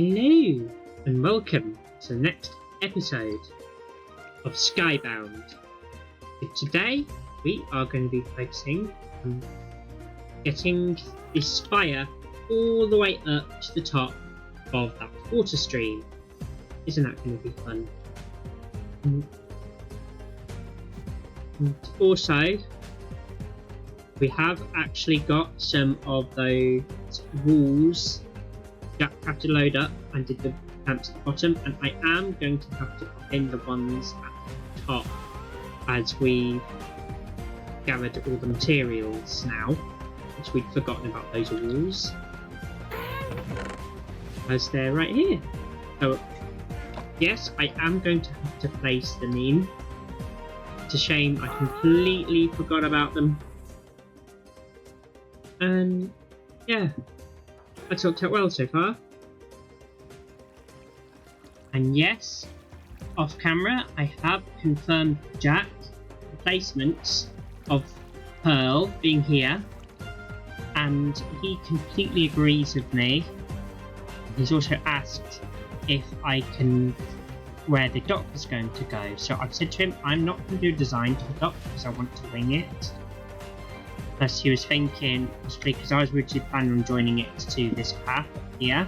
Hello and welcome to the next episode of SkyBound. Today we are going to be focusing on getting this spire all the way up to the top of that water stream. Isn't that going to be fun? And also, we have actually got some of those walls that have to load up and did the camps at the bottom, and I am going to have to pop in the ones at the top as we gathered all the materials now, which we'd forgotten about those walls, as they're right here. So yes, I am going to have to place them in. It's a shame I completely forgot about them. And yeah, that's worked out well so far. And yes, off camera, I have confirmed Jack the placements of Pearl being here, and he completely agrees with me. He's also asked if I can where the dock is going to go. So I've said to him I'm not going to do a design to the dock because I want to wing it. Plus he was thinking, because I was originally planning on joining it to this path here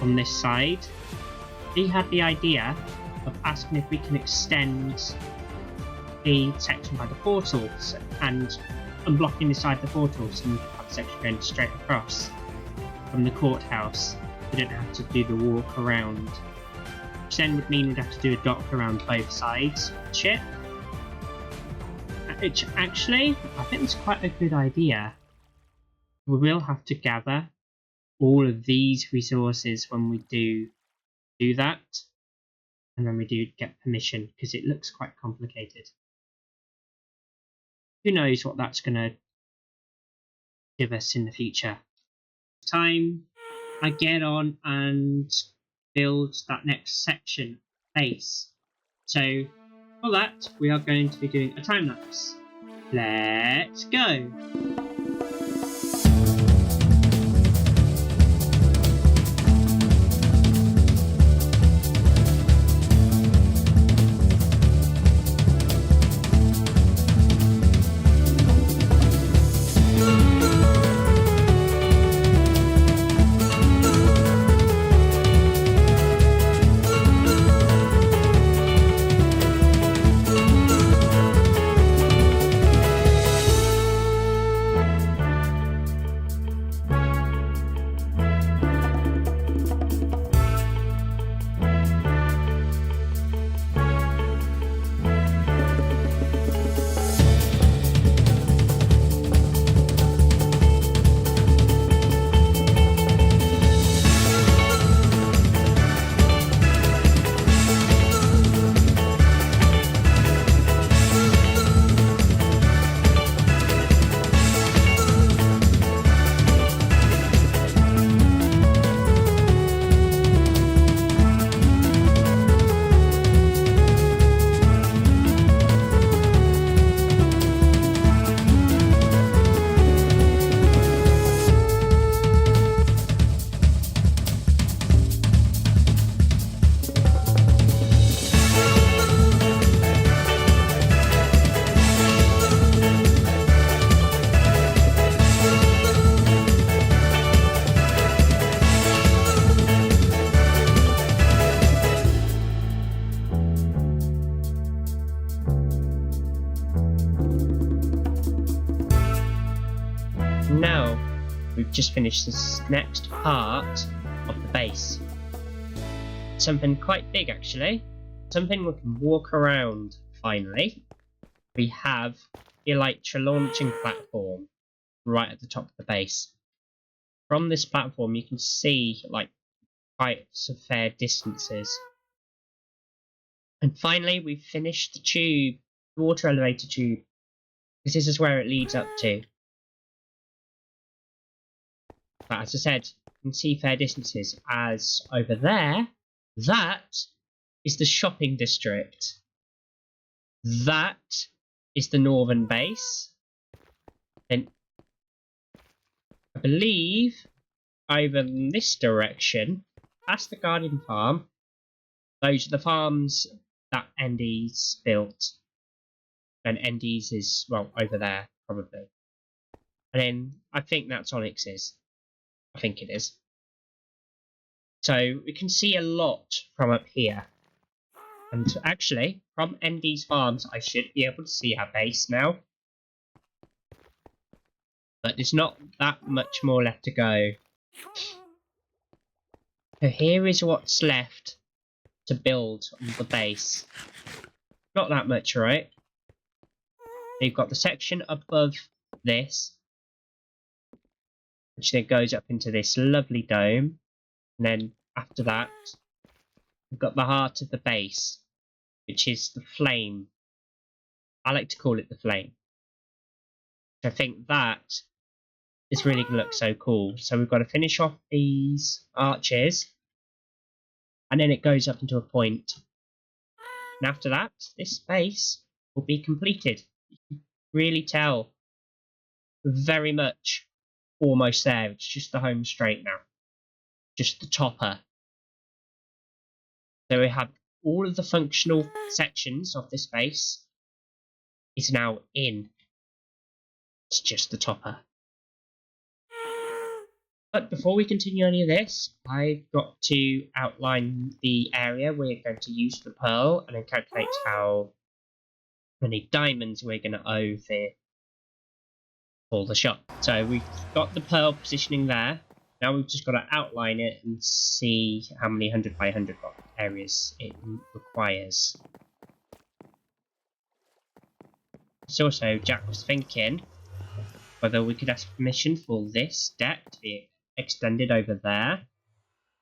on this side, he had the idea of asking if we can extend the section by the portals and unblocking the side of the portals and have the section going straight across from the courthouse. We don't have to do the walk around, which then would mean we'd have to do a dock around both sides of the ship. Which actually, I think it's quite a good idea. We will have to gather all of these resources when we do that, and when we do get permission, because it looks quite complicated. Who knows what that's going to give us in the future. Time I get on and build that next section base. So for that, we are going to be doing a time lapse. Let's go! Now we've just finished this next part of the base. Something quite big actually. Something we can walk around finally. We have the Elytra launching platform right at the top of the base. From this platform you can see like quite some fair distances. And finally we've finished the tube, the water elevator tube. This is where it leads up to. But as I said, you can see fair distances, as over there, that is the shopping district. That is the northern base. Then I believe over in this direction past the garden farm. Those are the farms that Endy's built. And Endy's is, well, over there, probably. And then I think that's Onyx's. I think it is. So we can see a lot from up here. And actually, from Endy's farms, I should be able to see our base now. But there's not that much more left to go. So here is what's left to build on the base. Not that much, right? You've got the section above this, which then goes up into this lovely dome. And then after that, we've got the heart of the base, which is the flame. I like to call it the flame. I think that is really going to look so cool. So we've got to finish off these arches, and then it goes up into a point. And after that, this base will be completed. You can really tell very much almost there. It's just the home straight now. Just the topper. So we have all of the functional sections of this base is now in. It's just the topper. But before we continue any of this, I've got to outline the area we're going to use for the pearl and then calculate how many diamonds we're going to owe for the shop. So we've got the pearl positioning there. Now we've just got to outline it and see how many 100 by 100 block areas it requires. So also, Jack was thinking whether we could ask permission for this deck to be extended over there.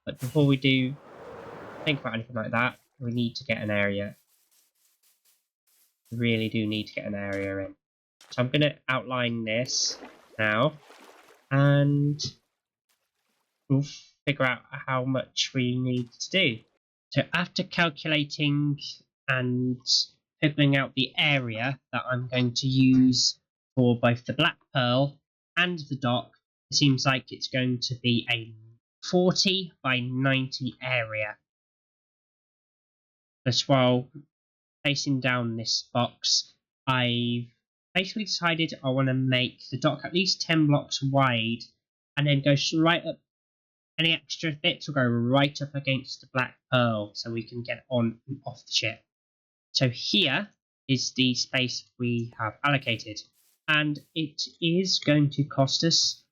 But before we do think about anything like that, we need to get an area. We really do need to get an area in. So I'm going to outline this now, and we'll figure out how much we need to do. So after calculating and figuring out the area that I'm going to use for both the black pearl and the dock, it seems like it's going to be a 40 by 90 area. That's while placing down this box, I've basically decided I want to make the dock at least 10 blocks wide, and then go right up. Any extra bits will go right up against the black pearl, so we can get on and off the ship. So here is the space we have allocated, and it is going to cost us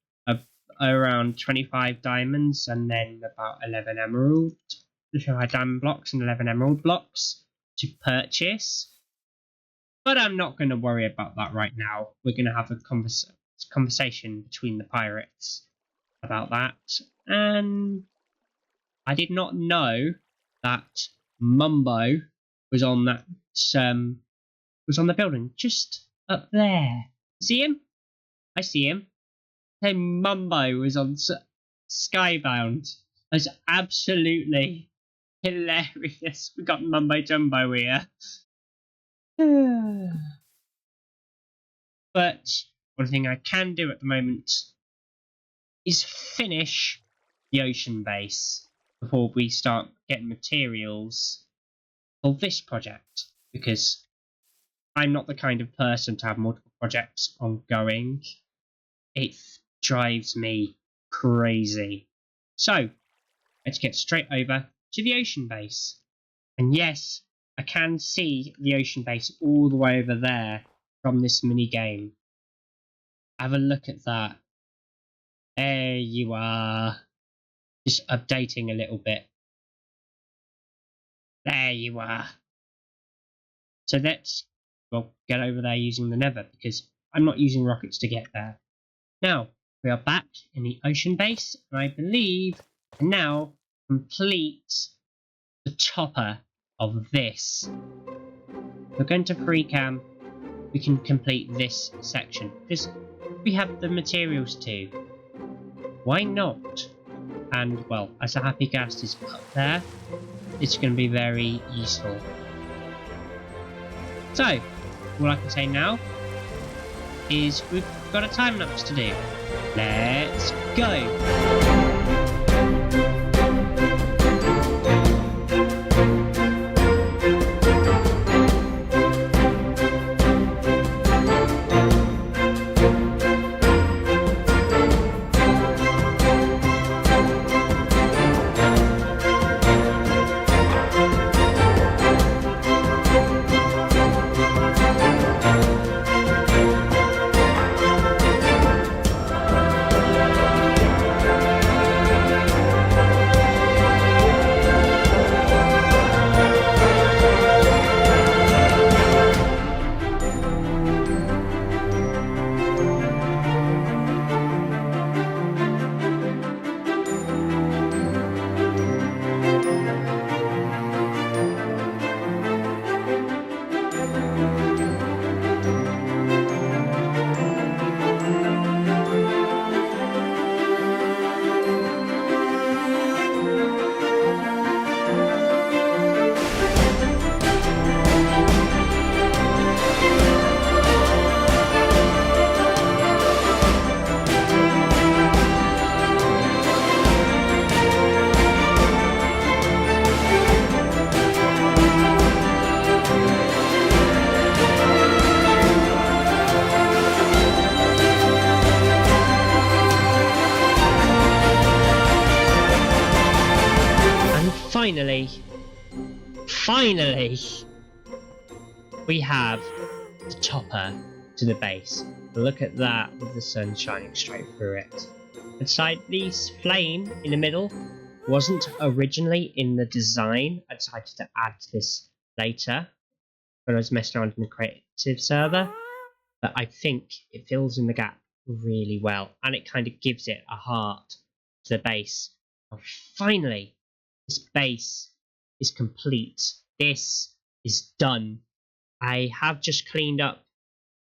around 25 diamonds and then about 11 emerald, 25 diamond blocks and 11 emerald blocks to purchase. But I'm not going to worry about that right now. We're going to have a conversation between the pirates about that. And I did not know that Mumbo was on that was on the building just up there. See him? I see him. Hey, Mumbo was on SkyBound. That's absolutely hilarious. We got Mumbo Jumbo here. But one thing I can do at the moment is finish the ocean base before we start getting materials for this project, because I'm not the kind of person to have multiple projects ongoing. It drives me crazy. So let's get straight over to the ocean base. And yes, I can see the ocean base all the way over there from this mini game. Have a look at that. There you are. Just updating a little bit. There you are. So let's, well, get over there using the nether, because I'm not using rockets to get there. Now, we are back in the ocean base, and I believe can now complete the topper of this. We're going to free cam. We can complete this section because we have the materials too. Why not? And well, as a happy ghast is up there, it's going to be very useful. So, all I can say now is we've got a time lapse to do. Let's go! finally, we have the topper to the base. Look at that, with the sun shining straight through it. Inside this flame in the middle wasn't originally in the design. I decided to add this later when I was messing around in the creative server, but I think it fills in the gap really well, and it kind of gives it a heart to the base. Oh, finally, this base is complete. This is done. I have just cleaned up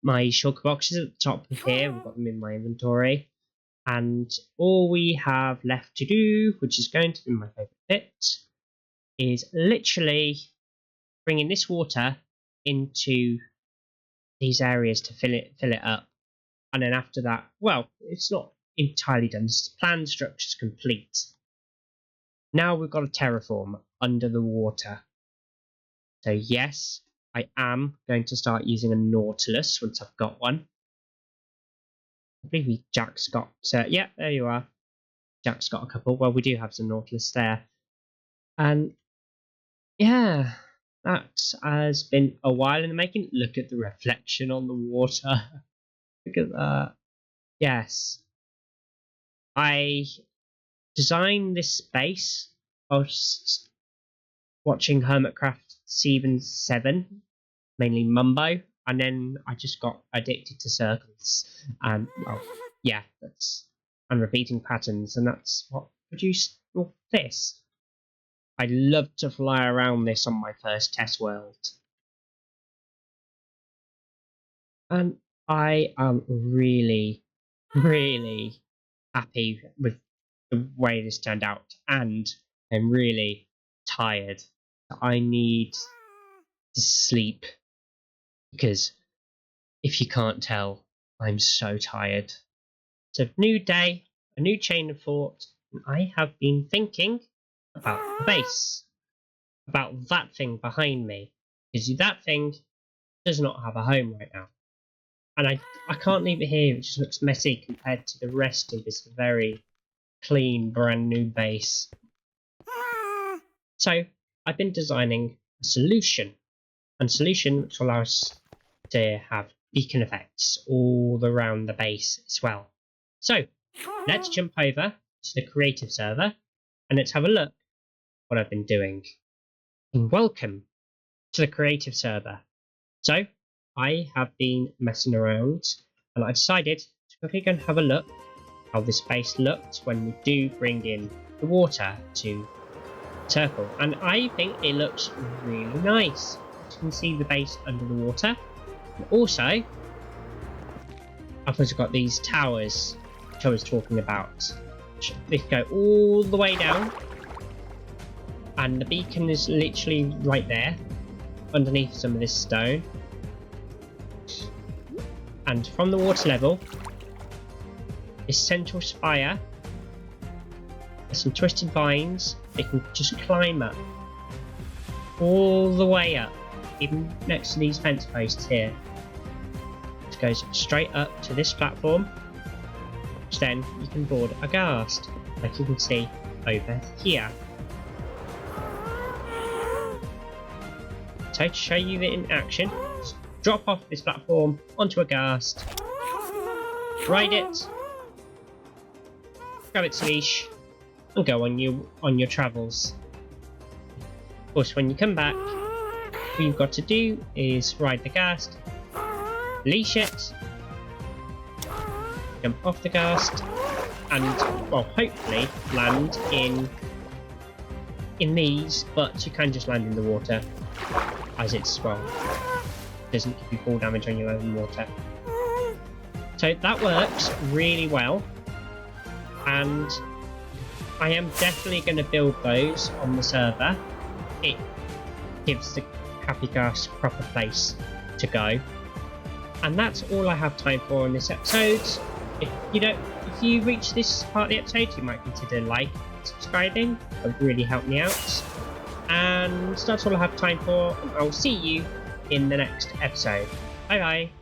my shulker boxes at the top of here. We've got them in my inventory. And all we have left to do, which is going to be my favourite bit, is literally bringing this water into these areas to fill it up. And then after that, well, it's not entirely done. The plan structure's complete. Now we've got a terraform under the water. So yes, I am going to start using a Nautilus once I've got one. I believe Jack's got... yeah, there you are. Jack's got a couple. Well, we do have some Nautilus there. And yeah, that has been a while in the making. Look at the reflection on the water. Look at that. Yes. I designed this space. I was watching Hermitcraft Season 7, mainly Mumbo, and then I just got addicted to circles. And, well, yeah, and repeating patterns, and that's what produced this. I loved to fly around this on my first test world. And I am really, really happy with the way this turned out, and I'm really tired. I need to sleep, because if you can't tell, I'm so tired. It's a new day, a new chain of thought, and I have been thinking about the base, about that thing behind me, because that thing does not have a home right now. And I can't leave it here. It just looks messy compared to the rest of this very clean, brand new base. So I've been designing a solution, and solution which will allow us to have beacon effects all around the base as well. So let's jump over to the creative server and let's have a look what I've been doing. And welcome to the creative server. So I have been messing around, and I decided to quickly go and have a look how this base looked when we do bring in the water to circle, and I think it looks really nice. You can see the base under the water, and also I've also got these towers which I was talking about. They go all the way down, and the beacon is literally right there underneath some of this stone. And from the water level, this central spire, there's some twisted vines. They can just climb up all the way up, even next to these fence posts here. It goes straight up to this platform, which then you can board a ghast, like you can see over here. So to show you it in action, just drop off this platform onto a ghast, ride it, grab its leash, and go on your travels. Of course, when you come back, what you've got to do is ride the ghast, leash it, jump off the ghast, and well, hopefully land in these, but you can just land in the water, as it's, well, doesn't give you fall damage when you land in water. So that works really well, and I am definitely going to build those on the server. It gives the Happy Ghast a proper place to go. And that's all I have time for in this episode. If you reach this part of the episode, you might consider liking and subscribing. That would really help me out. And that's all I have time for. I'll see you in the next episode. Bye bye.